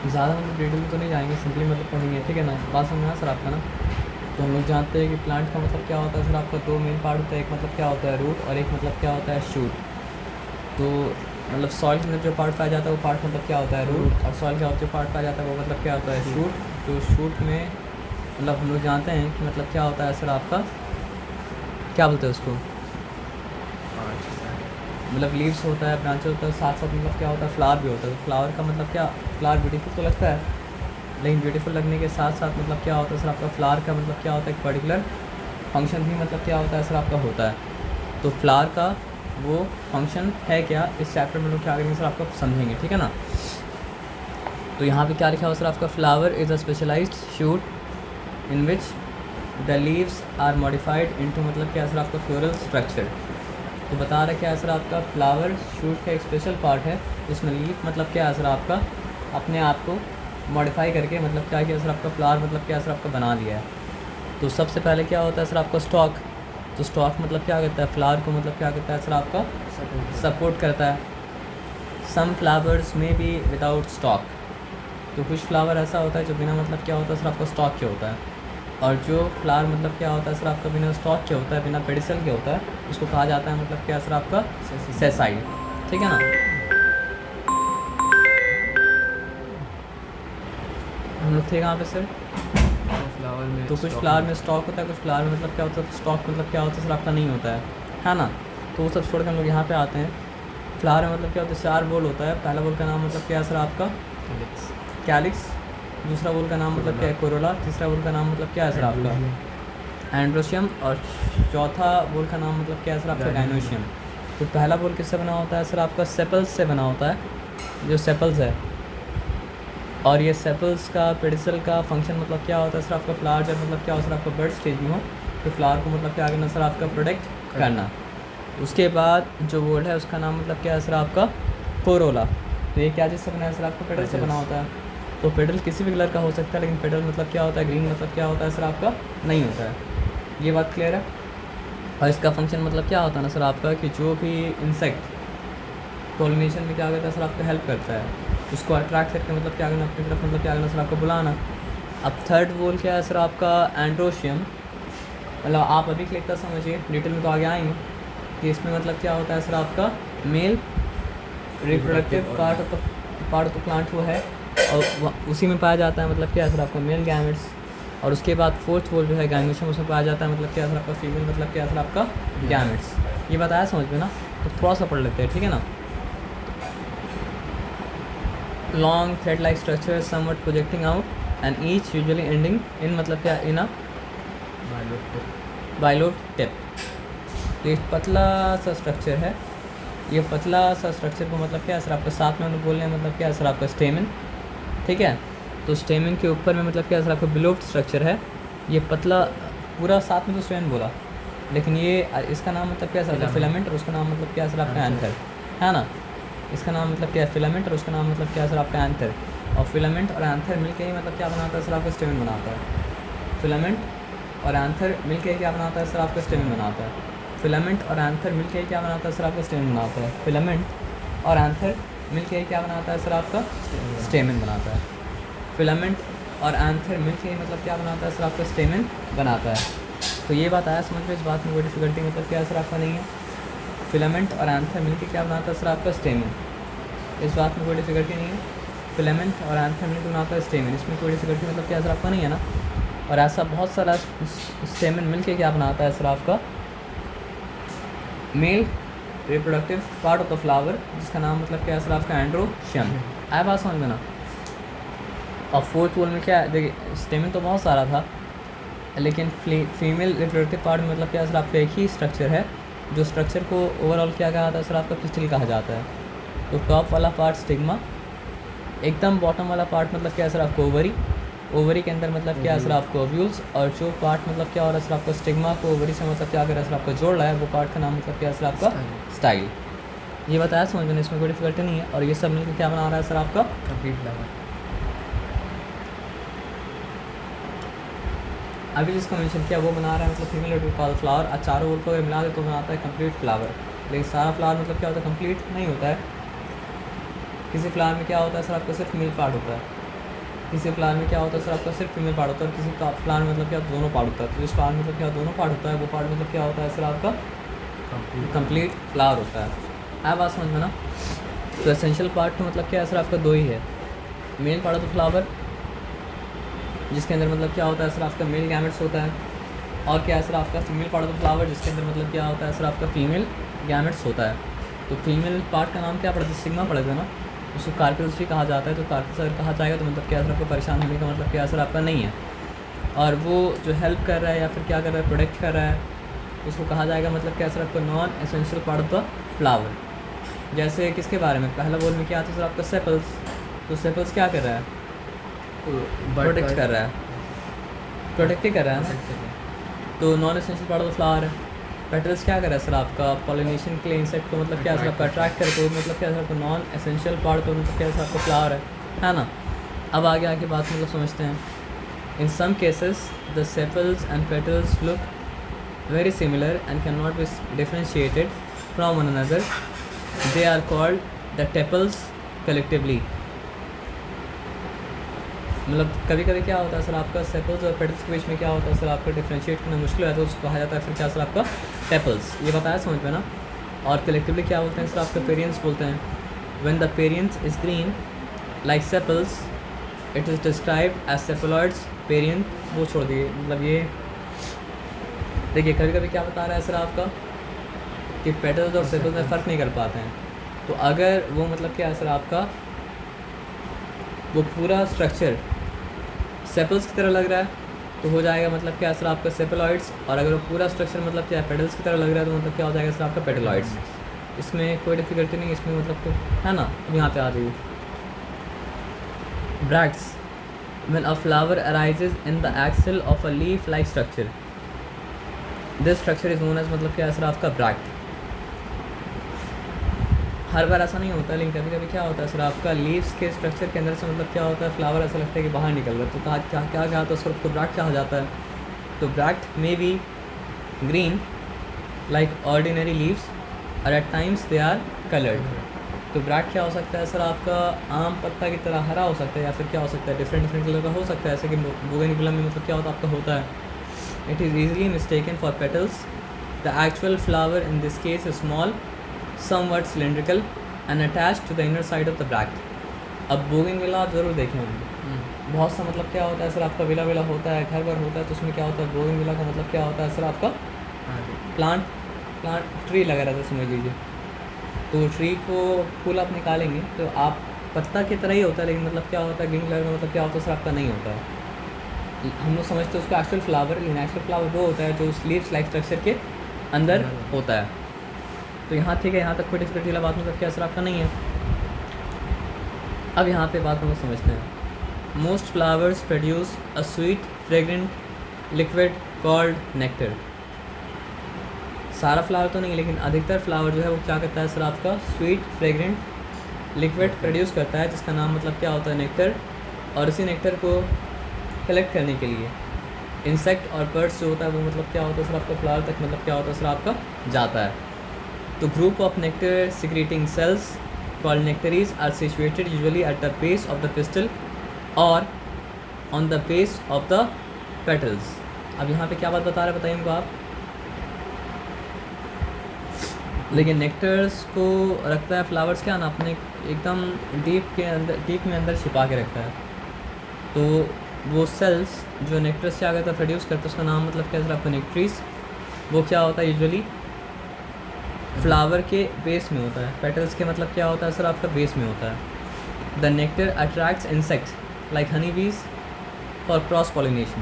ज़्यादा मतलब डिटेल में तो नहीं जाएंगे, सिंपली मतलब पढ़ेंगे, ठीक है ना। बात समझ में आया सर आपका ना। तो हम लोग जानते हैं कि प्लांट का मतलब क्या होता है सर आपका, दो मेन पार्ट होता है, एक मतलब क्या होता है रूट और एक मतलब क्या होता है शूट। तो मतलब सॉइल के अंदर जो पार्ट पाया जाता है वो पार्ट मतलब क्या होता है रूट, और सॉइल का जो पार्ट पाया जाता है वो मतलब क्या होता है शूट। तो शूट में मतलब हम लोग जानते हैं कि मतलब क्या होता है सर आपका, क्या बोलते हैं उसको, मतलब लीव्स होता है, ब्रांचेस होता है, साथ साथ मतलब क्या होता है फ्लावर भी होता है। तो फ्लावर का मतलब क्या, फ्लावर ब्यूटीफुल तो लगता है, लेकिन ब्यूटीफुल लगने के साथ साथ मतलब क्या होता है सर आपका, फ्लावर का मतलब क्या होता है एक पर्टिकुलर फंक्शन भी मतलब क्या होता है सर आपका होता है। तो फ्लावर का वो फंक्शन है क्या, इस चैप्टर में लोग क्या करेंगे सर आपको समझेंगे, ठीक है ना। तो यहाँ पे क्या लिखा हुआ सर आपका, flower is a specialized shoot in which the leaves are modified into मतलब क्या सर आपका फ्लोरल स्ट्रक्चर। तो बता रहा क्या है सर आपका, फ्लावर शूट का एक स्पेशल पार्ट है जिसमें लीफ मतलब क्या है सर आपका अपने आप को मॉडिफाई करके मतलब क्या किया सर आपका, फ्लावर मतलब क्या सर आपका बना दिया है। तो सबसे पहले क्या होता है सर आपका स्टॉक। तो स्टॉक मतलब क्या करता है, फ्लावर को मतलब क्या करता है सर आपका सपोर्ट करता है। सम फ्लावर्स में बी विदाउट स्टॉक। तो कुछ फ्लावर ऐसा होता है जो बिना मतलब क्या होता है सर आपका स्टॉक के होता है, और जो फ्लावर मतलब क्या होता है सर आपका बिना स्टॉक के होता है, बिना पेडिसल के होता है, उसको कहा जाता है मतलब क्या सर आपका सेसाइल, ठीक है ना। हम लोग थे कहाँ पे सर, फ्लावर में तो कुछ फ्लावर में स्टॉक होता है, कुछ फ्लावर में मतलब क्या होता है स्टॉक मतलब क्या होता है सर आपका नहीं होता है ना। तो वो सब छोड़ के हम लोग यहाँ पे आते हैं। फ्लावर में मतलब क्या होता है, चार बोल होता है। पहला बोल का नाम मतलब क्या है सर आपका कैलिक्स, दूसरा बोल का नाम मतलब क्या है कोरोला, तीसरा बोल का नाम मतलब क्या है सर आपका एंड्रोशियम, और चौथा बोल का नाम मतलब क्या है सर आपका गाइनोशियम। तो पहला बोल किससे बना होता है सर आपका, सेपल्स से बना होता है, जो सेपल्स है। और ये सेपल्स का पेडिसल का फंक्शन मतलब क्या होता है सर आपका, फ्लावर जब मतलब क्या होता है सर आपका बर्ड स्टेज में हो तो फ्लावर को मतलब क्या करना सर आपका प्रोटेक्ट करना। उसके बाद जो वर्ड है उसका नाम मतलब क्या है सर आपका कोरोला। तो ये क्या चीज़ से बना है सर आपका, पेडल से बना होता है। तो पेडल किसी भी कलर का हो सकता है, लेकिन पेडल मतलब क्या होता है ग्रीन मतलब क्या होता है सर आपका नहीं होता है। ये बात क्लियर है। और इसका फंक्शन मतलब क्या होता है ना सर आपका, कि जो भी इंसेक्ट पोलिनेशन में क्या करता है सर आपको हेल्प करता है, उसको अट्रैक्ट करके मतलब क्या करना अपनी तरफ मतलब क्या करना सर आपको बुलाना। अब थर्ड वोल क्या है सर आपका एंड्रोशियम। मतलब आप अभी क्लिक कर समझिए, डिटेल में तो आगे आएंगे कि इसमें मतलब क्या होता है सर आपका male reproductive part of the plant वो है, और उसी में पाया जाता है मतलब क्या है सर आपका मेल गैमेट्स। और उसके बाद फोर्थ वोल जो है गाइनोशियम, उसमें पाया जाता है मतलब क्या है सर आपका फीमेल मतलब क्या है सर आपका गैमेट्स। ये बताया समझ में ना, तो थोड़ा सा पढ़ लेते हैं, ठीक है ना। Long thread like structure somewhat projecting out and each usually ending in मतलब क्या इन अ बाइलोट टिप। तो एक पतला सा स्ट्रक्चर है, ये पतला सा स्ट्रक्चर को मतलब क्या है सर आपका साथ में हम लोग बोल रहे हैं मतलब क्या है सर आपका स्टेमिन, ठीक है। तो स्टेमिन के ऊपर में मतलब क्या है सर आपका बिलोप्ड स्ट्रक्चर है, ये पतला पूरा साथ में तो स्टेमिन बोला, लेकिन ये इसका नाम मतलब क्या है सर फिलामेंट, और उसका नाम मतलब क्या है सर आपका एंथर, है ना। इसका नाम मतलब क्या है फिलामेंट, और उसका नाम मतलब क्या है सर आपका एंथर। और फिलामेंट और एंथर मिलके ही मतलब क्या बनाता है सर आपका स्टेमिन बनाता है। फिलामेंट और एंथर मिलके क्या बनाता है सर आपका स्टेमिन बनाता है। फिलामेंट और एंथर मिलके क्या बनाता है सर आपका स्टेमिन बनाता है। फिलामेंट और एंथर मिलके क्या बनाता है सर आपका स्टेमिन बनाता है। फिलामेंट और एंथर मिलके मतलब क्या बनाता है सर आपका स्टेमिन बनाता है। तो ये बात आया समझ में, इस बात में कोई डिफिकल्टी मतलब क्या सर आपका नहीं है। फिलामेंट और एंथर मिलके क्या बनाता है सर आपका स्टेमिन, इस बात में कोई डिफिकल्टी नहीं है। फिलामेंट और एंथर मिलकर बनाता है स्टेमिन, इसमें कोई डिफिकल्टी मतलब क्या सर आपका नहीं है ना। और ऐसा बहुत सारा स्टेमिन मिलके क्या बनाता है सर आपका male reproductive part of the flower, जिसका नाम मतलब क्या है सर आपका एंड्रोशियम। आया बात समझ में ना। और फोर्थ वोल में क्या है, देखिए स्टेमिन तो बहुत सारा था, लेकिन फीमेल रिप्रोडक्टिव पार्ट में मतलब क्या है सर आपका एक ही स्ट्रक्चर है, जो स्ट्रक्चर को ओवरऑल क्या कहा जाता है सर आपका पिस्टिल कहा जाता है। तो टॉप वाला पार्ट स्टिग्मा, एकदम बॉटम वाला पार्ट मतलब क्या है सर आपको ओवरी, ओवरी के अंदर मतलब क्या है सर आपको ओव्यूल्स, और जो पार्ट मतलब क्या हो रहा है सर आपका स्टिग्मा को ओवरी से मतलब क्या कर रहा है सर आपका जोड़ रहा है, वो पार्ट का नाम मतलब क्या है सर आपका स्टाइल। ये बताया समझ में, इसमें कोई डिफिकल्टी नहीं है। और ये सब मिलकर क्या बना रहा है सर आपका कंप्लीट फ्लावर। अभी जिसको मेंशन किया वो बना रहा है मतलब फीमेल रिप्रोडक्टिव फ्लावर, और चारों ओर को अगर मिला दे तो बनाता है कंप्लीट फ्लावर। लेकिन सारा फ्लावर मतलब क्या होता है कंप्लीट नहीं होता है। किसी फ्लावर में क्या होता है सर आपका सिर्फ मेल पार्ट होता है, किसी फ्लावर में क्या होता है सर आपका सिर्फ फीमेल पार्ट होता है, और किसी फ्लावर में मतलब क्या दोनों पार्ट होता है। तो जिस फ्लावर में मतलब क्या दोनों पार्ट होता है वो पार्ट मतलब क्या होता है सर आपका कंप्लीट फ्लावर होता है। आप बात समझ में ना। तो एसेंशियल पार्ट तो मतलब क्या है सर आपका दो ही है, male part of the flower जिसके अंदर मतलब क्या होता है सर आपका मेल गैमेट्स होता है, और क्या है सर आपका female part of the flower जिसके अंदर मतलब क्या होता है सर आपका फीमेल गैमेट्स होता है। तो फीमेल पार्ट का नाम क्या पड़ता है, सिग्मा पड़ेगा ना, उसको कार्पेल्स भी कहा जाता है। तो कार्पेल्स अगर कहा जाएगा तो मतलब क्या सर आपको परेशान होने का मतलब क्या सर आपका नहीं है, और वो जो हेल्प कर रहा है या फिर क्या कर रहा है प्रोटेक्ट कर रहा है उसको कहा जाएगा मतलब क्या सर आपको non essential part of the flower. जैसे किसके बारे में, पहला बोल में क्या आता है सर आपका सेपल्स। तो सेपल्स क्या कर रहा है, प्रोटेक्ट कर रहा है, प्रोटेक्ट ही कर रहा है ना। तो non essential part of the flower है। पेटल्स क्या कर रहा है सर आपका पॉलिनेशन के लिए इंसेक्ट को मतलब क्या सर आपका अट्रैक्ट करे, तो मतलब क्या सर आपका नॉन एसेंशियल पार्ट तो मतलब क्या सर आपका फ्लावर है ना। अब आगे आके बात मतलब समझते हैं। In some cases the sepals and petals look very similar and cannot be differentiated from one another. They are called the tepals collectively. मतलब कभी कभी क्या होता है सर आपका सेपल्स और पेटल्स के बीच में क्या होता है सर आपका डिफ्रेंशिएट करना मुश्किल है, तो उसको कहा जाता है फिर क्या सर आपका टेपल्स। ये बताया समझ में ना। और कलेक्टिवली क्या बोलते हैं सर आपका पेरियंस बोलते हैं। When the perianth is green like sepals it is described as sepaloids perianth. वो छोड़ दिए, मतलब ये देखिए कभी कभी क्या बता रहा है सर आपका कि पेटल्स और सेपल्स में फ़र्क नहीं कर पाते हैं। तो अगर वो मतलब क्या है सर आपका वो पूरा स्ट्रक्चर सेपल्स की तरह लग रहा है तो हो जाएगा मतलब क्या सर आपका सेपलॉइड्स, और अगर वो पूरा स्ट्रक्चर मतलब क्या पेटल्स की तरह लग रहा है तो मतलब क्या हो जाएगा सर आपका पेटलॉइड्स। इसमें कोई डिफिकल्टी नहीं, इसमें मतलब कोई है ना। अब यहाँ पे आ जाइए bracts. When a flower arises in the axil of a leaf like structure, this structure is known as मतलब क्या है सर आपका ब्रैक्ट। हर बार ऐसा नहीं होता, लेकिन कभी कभी क्या होता है सर आपका लीव्स के स्ट्रक्चर के अंदर से मतलब क्या होता है फ्लावर ऐसा लगता है कि बाहर निकल रहा है, तो कहा क्या क्या कहा तो उसको ब्रैक्ट कहा जाता है। तो bract may be green like ordinary leaves और at times they are coloured. तो ब्रैक्ट क्या हो सकता है सर आपका आम पत्ता की तरह हरा हो सकता है, या फिर क्या हो सकता है डिफरेंट डिफरेंट कलर का हो सकता है, ऐसे कि बोगनविला में मतलब क्या होता है आपका होता है। It is easily mistaken for petals. The actual flower in this case is small, somewhat cylindrical and attached to the inner side of the bract. अब बोगनविला आप ज़रूर देखे होंगे, बहुत सा मतलब क्या होता है सर आपका विला विला होता है, घर भर होता है, तो उसमें क्या होता है बोगनविला का मतलब क्या होता है सर आपका प्लांट ट्री लगा रहता है समझ लीजिए। तो ट्री को फूल आप निकालेंगे तो आप पत्ता की तरह ही होता है, लेकिन मतलब क्या होता है ग्रीन कलर का मतलब क्या होता है सर आपका नहीं होता है। हम लोग समझते हैं उसको एक्चुअल फ्लावर, लेकिन एक्चुअल फ्लावर वो होता है जो लीव्स लाइक स्ट्रक्चर के अंदर होता है। तो यहाँ ठीक है, यहाँ तक कोई डिफिकल्टी वाला बात मतलब क्या असर आपका नहीं है। अब यहाँ पे बात हम लोग समझते हैं। Most flowers produce a sweet fragrant liquid called nectar. सारा फ्लावर तो नहीं, लेकिन अधिकतर फ्लावर जो है वो क्या करता है सर आपका स्वीट फ्रेगरेंट लिक्विड प्रोड्यूस करता है, जिसका नाम मतलब क्या होता है नेक्टर। और इसी नेक्टर को कलेक्ट करने के लिए इंसेक्ट और बर्ड्स जो होता है वो मतलब क्या होता है सर आपका फ्लावर तक मतलब क्या होता है सर आपका जाता है। तो group of nectar secreting cells called nectaries are situated usually at the base of the pistil और on the base of the petals. अब यहाँ पे क्या बात बता रहे हैं बताइए हमको आप। लेकिन नेक्टर्स को रखता है फ्लावर्स क्या ना अपने एकदम डीप में अंदर छिपा के रखता है। तो वो सेल्स जो नेक्टर्स क्या करता है प्रोड्यूस करता है उसका नाम मतलब क्या सर आपका नेक्ट्रीज। वो क्या होता है यूजुअली फ्लावर के बेस में होता है। पेटल्स के मतलब क्या होता है सर आपका बेस में होता है। The nectar attracts insects like honey bees for cross pollination.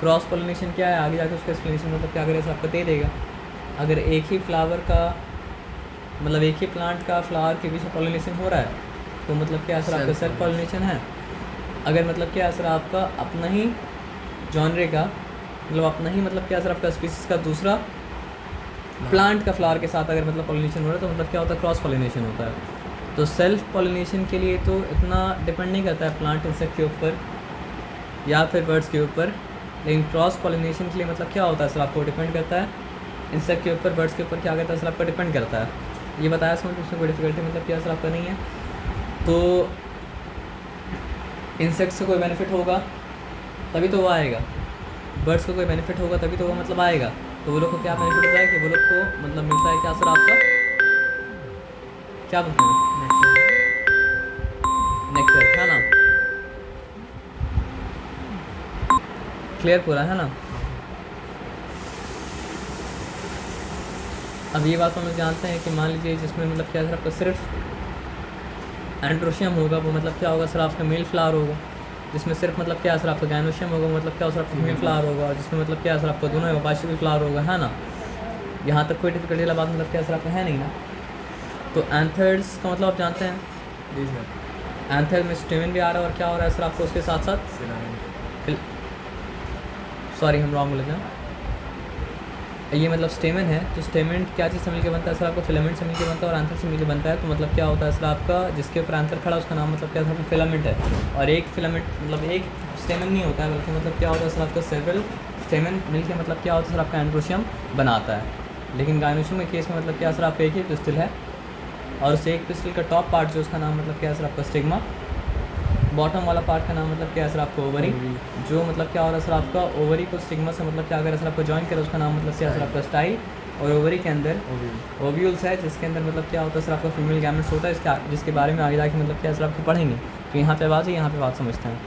Cross pollination क्या है आगे जाकर उसका एक्सप्लेनेशन मतलब क्या करेगा आपको दे देगा। अगर एक ही फ्लावर का मतलब एक ही प्लांट का फ्लावर के बीच में पॉलिनेशन हो रहा है तो मतलब क्या सर आपका सेल्फ पॉलिनेशन है। अगर मतलब क्या सर आपका अपना ही जॉनरे का मतलब अपना ही मतलब क्या सर आपका स्पीसीज का दूसरा प्लांट का फ्लावर के साथ अगर मतलब पॉलिनेशन हो रहा है तो मतलब क्या होता है क्रॉस पॉलिनेशन होता है। तो सेल्फ पॉलिनेशन के लिए तो इतना डिपेंड नहीं करता है प्लांट इंसेक्ट के ऊपर या फिर बर्ड्स के ऊपर, लेकिन क्रॉस पॉलिनेशन के लिए मतलब क्या होता है सर आपको डिपेंड करता है इंसेक्ट के ऊपर बर्ड्स के ऊपर क्या करता है सर आपका डिपेंड करता है। ये बताया समझ उसमें कोई डिफिकल्टी मतलब क्या सर आपका नहीं है। तो इंसेक्ट्स से कोई बेनिफिट होगा तभी तो वो आएगा, बर्ड्स को कोई बेनिफिट होगा तभी तो वो मतलब आएगा। तो वो लोग को क्या बेनिफिट होता है कि वो लोग को मतलब मिलता है क्या सर आपका, क्या बोलते हैं, नेक्टर, है ना। क्लियर पूरा, है ना। अब ये बात हम लोग जानते हैं कि मान लीजिए जिसमें मतलब क्या सर आपका सिर्फ एंड्रोशियम होगा, वो मतलब क्या होगा सर आपका मेल फ्लावर होगा। जिसमें सिर्फ मतलब क्या सर आपका गैनोशियम होगा, मतलब क्या सर आपका फीमेल फ्लावर होगा। और जिसमें मतलब क्या सर आपका दोनों है पार्शियल फ्लावर होगा, है ना। यहाँ तक कोई डिफिकल्टी वाला बात मतलब क्या सर आपका है नहीं ना। तो एंथर्स का मतलब आप जानते हैं, जी सर। एंथर में स्टेमन भी आ रहा है और क्या हो रहा है सर आपको उसके साथ साथ, फिलामेंट। सॉरी हम रॉन्ग बोले थे, ये मतलब स्टेमन है। तो स्टेमन क्या चीज़ से मिलकर बनता है सर आपको, फिलामेंट से मिलकर बनता है और एंथर से मिलकर बनता है। तो मतलब क्या होता है सर आपका, जिसके ऊपर एंथर खड़ा उसका नाम मतलब क्या सर फिलामेंट है। और एक फिलामेंट मतलब एक स्टेमन नहीं होता है, बल्कि मतलब क्या होता है सर आपका सेवरल स्टेमन मिलकर मतलब क्या होता है सर आपका एंड्रोशियम बनाता है। लेकिन गायनोशियम के केस में मतलब क्या सर आपका एक ही पिस्टल है, और उस एक पिस्टल का टॉप पार्ट जो उसका नाम मतलब क्या है सर आपका स्टिग्मा, बॉटम वाला पार्ट का नाम मतलब क्या है सर आपका ओवरी। जो मतलब क्या हो रहा है सर आपका ओवरी को स्टिग्मा से मतलब क्या अगर सर आपको ज्वाइन करे उसका नाम मतलब क्या है सर आपका स्टाइल। और ओवरी के अंदर ओव्यूल्स है, जिसके अंदर मतलब क्या होता है सर आपका फीमेल गैमेट्स होता है, इसके जिसके बारे में आगे जाके मतलब क्या है सर आपको पढ़ेंगे। तो यहाँ पे बात है, यहाँ पे बात समझते हैं।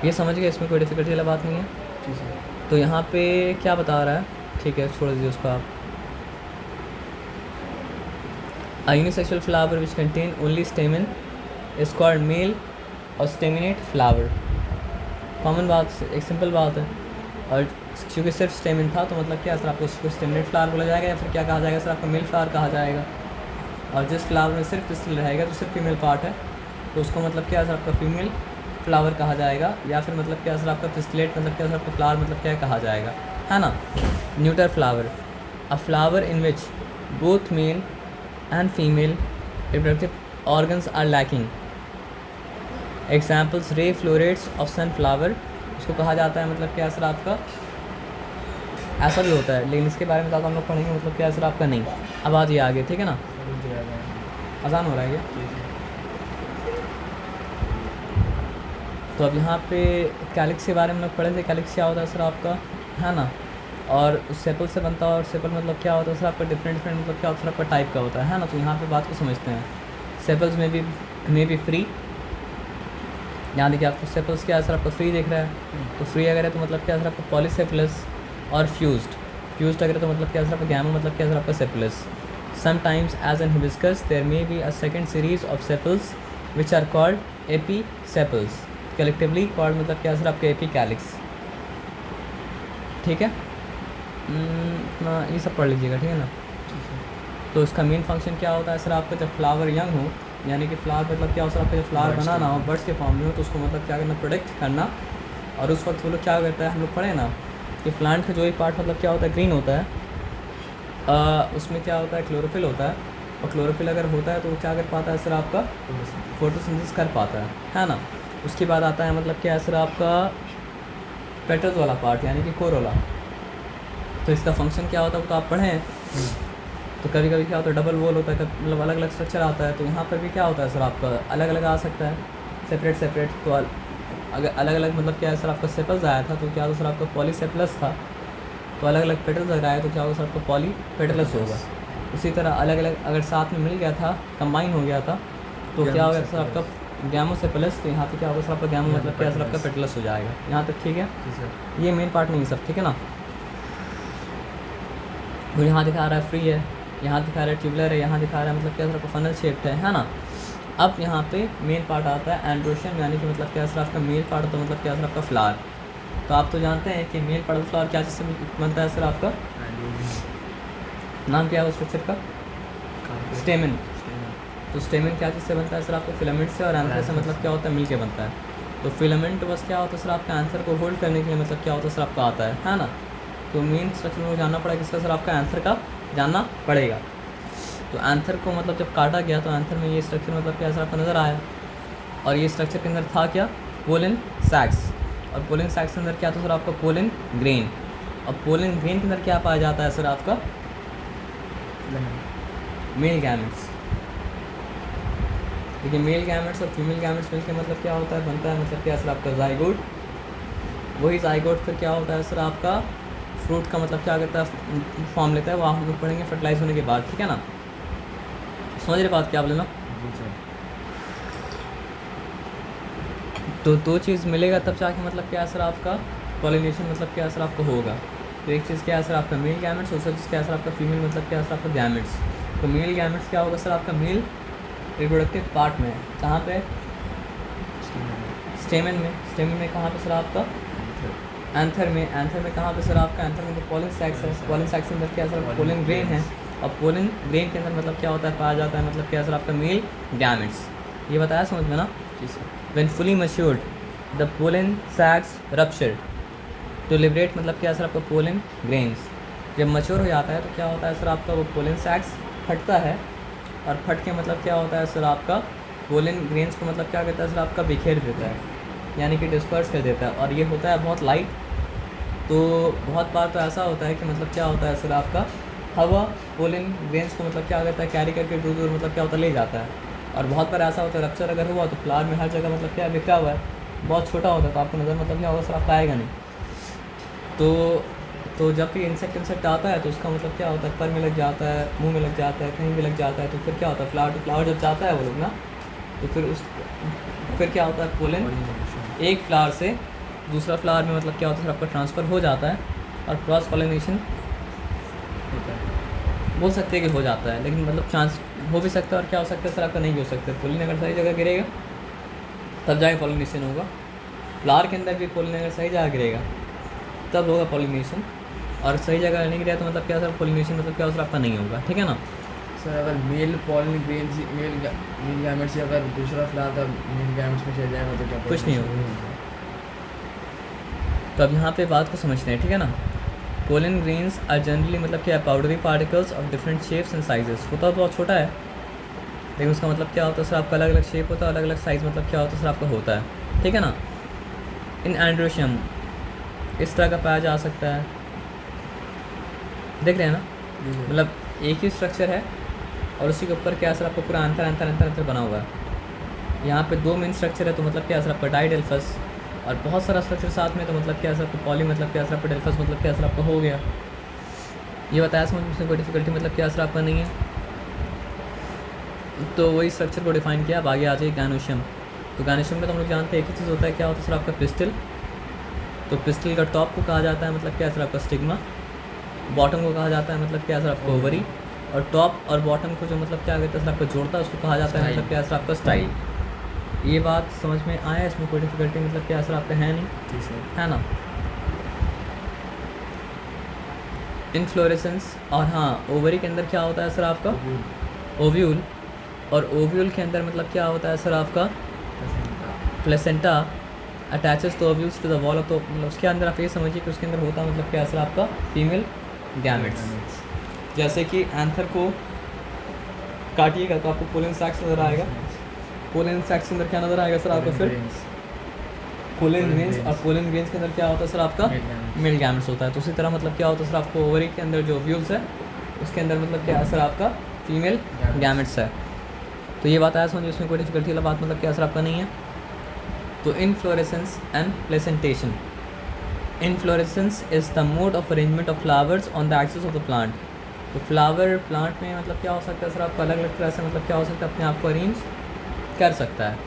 ये समझ गए, इसमें कोई डिफिकल्टी वाला बात नहीं है। जी सर। तो यहाँ पे क्या बता रहा है, ठीक है छोड़ दीजिए उसको आप। A unisexual flower which contain only stamen is called male और staminate flower। कॉमन बात, एक सिंपल बात है। और क्योंकि सिर्फ स्टेमिन था तो मतलब क्या सर आपको उसको स्टेमिनेट फ्लावर बोला जाएगा, या फिर क्या कहा जाएगा सर आपका मेल फ्लावर कहा जाएगा। और जिस फ्लावर में सिर्फ पिस्टल रहेगा तो सिर्फ फीमेल पार्ट है, तो उसको मतलब क्या सर आपका फीमेल फ्लावर कहा जाएगा। या फिर मतलब क्या सर आपका पिस्टलेट मतलब क्या सर आपका फ्लावर मतलब क्या कहा जाएगा, है ना। Neuter flower, a flower in which both male and female reproductive organs are lacking। Examples ray florets of sunflower, इसको कहा जाता है मतलब क्या सर आपका, ऐसा भी होता है लेकिन इसके बारे में ज़्यादा हम लोग पढ़ेंगे मतलब क्या सर आपका नहीं। अब आ जाइए आगे, ठीक है ना। आसान हो रहा है ये। तो अब यहाँ पे कैलिक्स के बारे में लोग पढ़े थे। कैलिक्स क्या होता है सर आपका, है ना। और सेपल से बनता है, और सेपल मतलब क्या होता है सर आपका डिफरेंट मतलब क्या होता है सर आपका टाइप का होता है ना। तो यहाँ पे बात को समझते हैं। सेपल्स में भी फ्री, यहाँ देखिए आपको सेपल्स क्या है सर आपका फ्री दिख रहा है। तो फ्री अगर है तो मतलब क्या सर आपका पॉलीसेफलस, और फ्यूज्ड अगर है तो मतलब क्या सर आपका गैमा मतलब क्या सर आपका sepals. Sometimes as in hibiscus there may be a second series of sepals which are called epi sepals, collectively called मतलब क्या सर आपका एपी कैलिक्स, ठीक है। अपना ये सब पढ़ लीजिएगा, ठीक है ना। तो इसका मेन फंक्शन क्या होता है सर आपका, जब फ्लावर यंग हो, यानी कि फ्लावर मतलब क्या हो सर आपका, जब फ्लावर बनाना हो बर्ड्स के फॉर्म में हो, तो उसको मतलब क्या करना, प्रोटेक्ट करना। और उस वक्त वो लोग क्या करता है, हम लोग पढ़े ना कि प्लांट का जो एक पार्ट मतलब क्या होता है, ग्रीन होता है, उसमें क्या होता है, क्लोरोफिल होता है। और क्लोरोफिल अगर होता है तो वो क्या कर पाता है सर आपका, फोटोसिंथेसिस कर पाता है ना। उसके बाद आता है मतलब क्या है सर आपका पेटल्स वाला पार्ट, यानी कि कोरोला। तो इसका फंक्शन क्या होता है वो तो आप पढ़ें। तो कभी कभी क्या होता है डबल वॉल होता है, मतलब अलग अलग स्ट्रक्चर आता है। तो यहाँ पर भी क्या होता है सर आपका अलग अलग आ सकता है, सेपरेट। तो अगर अलग अलग मतलब क्या है सर आपका सेपल्स आया था तो क्या होता सर आपका पॉलीसेपलस था। तो अलग अलग पेटल्स अगर आए तो क्या होगा सर आपका पॉलीपेटलस होगा। उसी तरह अलग अलग अगर साथ में मिल गया था, कंबाइन हो गया था, तो क्या होगा सर आपका गैमोसेपलस। तो यहाँ पे क्या होगा सर आपका गैमो मतलब क्या सर आपका पेटलस हो जाएगा। यहाँ तक ठीक है, ये मेन पार्ट नहीं है सब, ठीक है ना। तो यहाँ दिखा रहा है फ्री है, यहाँ दिखा रहा है ट्यूबलर है, यहाँ दिखा रहा है मतलब क्या सर आपका फनल शेप्ड है ना। अब यहाँ पे मेन पार्ट आता है एंड्रोशियम, यानी कि मतलब क्या सर आपका मेल पार्ट होता है मतलब क्या सर आपका फ्लावर। तो आप तो जानते हैं कि मेल पार्ट फ्लावर क्या चीज़ से बनता है सर आपका, नाम क्या है उस स्ट्रक्चर का, स्टेमन। तो स्टेमन क्या चीज़ से बनता है सर आपको, फिलामेंट से। और एंथर से मतलब क्या होता है, मिल के बनता है। तो फिलामेंट बस क्या होता है सर आपका आंसर को होल्ड करने के लिए मतलब क्या होता है सर आपका आता है ना। तो मेन स्ट्रक्चर में जानना पड़ेगा किसका सर आपका आंसर का जानना पड़ेगा। तो आंसर को मतलब जब काटा गया तो आंसर में ये स्ट्रक्चर मतलब क्या सर आपको नज़र आया। और ये स्ट्रक्चर के अंदर था क्या, पोलन सैक्स। और पोलन सैक्स के अंदर क्या था सर आपका, पोलन ग्रेन। और पोलन ग्रेन के अंदर क्या पाया जाता है सर आपका, मेल गैमेट्स। देखिए मेल गैमेट्स और फीमेल गैमेट्स मिलकर मतलब क्या होता है, बनता है मतलब क्या सर आपका जाइगोट। वही जाइगोट फिर क्या होता है सर आपका फ्रूट का मतलब क्या करता है, फॉर्म लेता है। वो हम लोग पढ़ेंगे फर्टिलाइज होने के बाद, ठीक है ना। समझ रहे बात क्या बोले ना। जी सर। तो दो चीज़ मिलेगा तब जाके मतलब क्या सर आपका पॉलिनेशन मतलब क्या सर आपका होगा। तो एक चीज़ क्या है सर आपका मेल गैमेट्स, दूसरा चीज़ क्या है सर आपका फीमेल मतलब क्या सर आपका गैमेट्स। तो मेल गैमेट्स क्या होगा सर आपका मेल रिप्रोडक्टिव पार्ट में है, कहाँ पे, स्टेमन में। स्टेमन में कहाँ पे सर आपका, एंथर में। एंथर में कहाँ पे सर आपका, एंथर में तो पोलन सैक्स है। पोलन सैक्स के अंदर क्या सर पोलन ग्रेन है, और पोलन ग्रेन के अंदर मतलब क्या होता है, पाया जाता है मतलब क्या सर आपका मेल गैमेट्स। ये बताया समझ में ना। जी sir. When fully matured the pollen sacs rupture to liberate मतलब क्या सर आपका पोलन ग्रेन्स। जब मैच्योर हो जाता है तो क्या होता है सर आपका वो पोलन सैक्स फटता है, और फट के मतलब क्या होता है सर आपका पोलन ग्रेन्स को मतलब क्या करता है सर आपका बिखेर देता है, यानी कि डिस्पर्स कर देता है। और ये होता है बहुत लाइट। तो बहुत बार तो ऐसा होता है कि मतलब क्या होता है सर आपका हवा पोलन ग्रेन्स को मतलब क्या करता है कैरी करके दूर दूर मतलब क्या होता है ले जाता है। और बहुत बार ऐसा होता है रप्चर अगर हुआ तो फ्लावर में हर जगह मतलब क्या बिखरा हुआ है, बहुत छोटा होता है, तो आपको नज़र मतलब क्या होगा सर आपका आएगा नहीं। तो जब भी इंसेक्ट आता है तो उसका मतलब क्या होता है पर में लग जाता है, मुंह में लग जाता है, कहीं भी लग जाता है। तो फिर क्या होता है फ्लावर टू फ्लावर जब जाता है वो लोग ना, तो फिर क्या होता है पोलन एक फ्लावर से दूसरा फ्लावर में मतलब क्या होता है सर आपका ट्रांसफ़र हो जाता है, और क्रॉस पॉलिनेशन होता है। बोल सकते हैं कि हो जाता है, लेकिन मतलब चांस हो भी सकता है और क्या हो सकता है सर आपका नहीं हो सकता। पोलन अगर सही जगह गिरेगा तब जाके पॉलिनेशन होगा। फ्लावर के अंदर भी पोलन अगर सही जगह गिरेगा तब होगा पॉलिनेशन, और सही जगह नहीं गिरा तो मतलब क्या सर पॉलिनेशन मतलब क्या सर आपका नहीं होगा, ठीक है ना। सर अगर male pollen grains male gametes से अगर दूसरा फ्लावर का मेल गैमेट्स में चल जाएगा तो क्या कुछ नहीं होगा। होगा। तो अब यहाँ पे बात को समझते हैं, ठीक है ना। पोलन ग्रेन्स आर जनरली मतलब क्या है powdery particles of different shapes and sizes. होता तो बहुत छोटा है, लेकिन उसका मतलब क्या होता है सर आपका अलग अलग शेप होता है, अलग अलग साइज़ मतलब क्या होता है सर आपका होता है, ठीक है ना। इन एंड्रोशियम इस तरह का पाया जा सकता है, देख रहे हैं ना, मतलब एक ही स्ट्रक्चर है और उसी के ऊपर क्या सर आपको पूरा अंतर बना हुआ है। यहाँ पे दो मेन स्ट्रक्चर है तो मतलब क्या सर आपका डाइडेल्फस, और बहुत सारा स्ट्रक्चर साथ में तो मतलब क्या सर आपका पॉली मतलब क्या सर आपका डेल्फस मतलब क्या सर आपका हो गया। ये बताया समझ में, उसमें कोई डिफिकल्टी मतलब क्या सर आपका नहीं है। तो वही स्ट्रक्चर को डिफाइन किया। अब आगे आ जाइए गैनोशियम। तो गैनोशियम में तो हम लोग जानते हैं एक ही चीज़ होता है, क्या होता है सर आपका पिस्टल। तो पिस्टल का टॉप को कहा जाता है मतलब क्या सर आपका स्टिग्मा, बॉटम को कहा जाता है मतलब क्या सर आपका ओवरी, और टॉप और बॉटम को जो मतलब क्या कहता है सर आपका जोड़ता है उसको कहा जाता है मतलब क्या सर आपका स्टाइल। ये बात समझ में आया, इसमें कोई डिफिकल्टी मतलब क्या सर आपका है नहीं, जी सर। है ना। इनफ्लोरेसेंस, और हाँ ओवरी के अंदर क्या होता है सर आपका ओव्यूल, और ओव्यूल के अंदर मतलब क्या होता है सर आपका placenta attaches to ovules to the wall of, तो मतलब उसके अंदर आप ये समझिए कि उसके अंदर होता है मतलब क्या सर आपका फीमेल गैमेट्स। जैसे कि एंथर को काटिएगा तो आपको पोलन सैक्स नज़र आएगा, पोलन सैक्स के अंदर क्या नज़र आएगा सर आपका फिर पोलन ग्रेन्स, और पोलन ग्रेन्स के अंदर क्या होता है सर आपका मेल गैमेट्स होता है। तो उसी तरह मतलब क्या होता है सर आपको ओवरी के अंदर जो ओव्यूल्स है उसके अंदर मतलब क्या है सर आपका फीमेल गैमेट्स है। तो ये बात आया समझिए, उसमें कोई डिफिकल्टी वाला बात मतलब क्या सर आपका नहीं है। तो inflorescence and placentation. Inflorescence is the mode of arrangement of flowers on the axis of the plant. तो फ्लावर प्लांट में मतलब क्या हो सकता है सर आपका अलग अलग तरह से मतलब क्या हो सकता है अपने आप को अरेंज कर सकता है,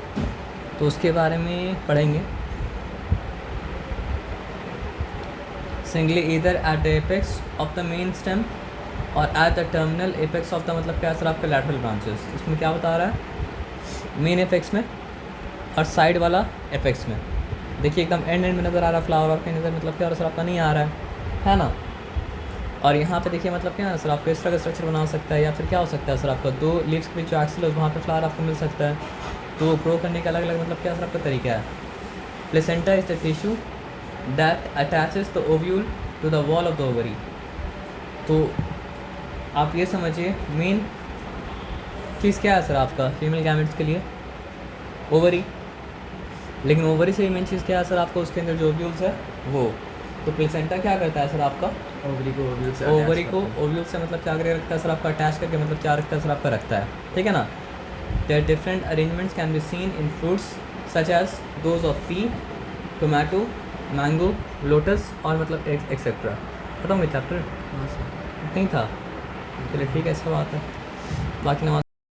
तो उसके बारे में पढ़ेंगे। सिंगली इधर at the apex of the main stem और at the terminal apex of the मतलब क्या सर आपका लैटरल ब्रांचेस। इसमें क्या बता रहा है, मेन एपेक्स में और साइड वाला एपेक्स में। देखिए एकदम एंड में नज़र आ रहा है फ्लावर, और कहीं नज़र मतलब क्या सर आपका नहीं आ रहा है ना। और यहाँ पे देखिए मतलब क्या है सर आपको इस तरह का स्ट्रक्चर बना सकता है, या फिर क्या हो सकता है सर आपका दो लीव्स के बीच जो एक्सिल है वहाँ पे फ्लावर आपको मिल सकता है। तो ग्रो करने का अलग अलग मतलब क्या सर आपका तरीका है। Placenta is the tissue that attaches the ovule to the wall of the ovary. तो आप ये समझिए मेन चीज़ क्या है सर आपका फीमेल गैमेट्स के लिए, ओवरी। लेकिन ओवरी से ही मेन चीज़ क्या है सर आपको उसके अंदर जो ओव्यूल्स है वो। तो प्लेसेंटा क्या करता है सर आपका ओवरी को ओवरी को ओव्यूल से मतलब क्या करके रखता है सर आपका अटैच करके मतलब क्या रखता है सर आपका रखता है, ठीक है ना। There different arrangements can be seen in fruits such as those of pea, tomato, mango, lotus और मतलब एक्सेट्रा। बताऊँगा चैप्टर हाँ सर। नहीं था, चलिए ठीक है, ऐसा बात है। बाकी नमाज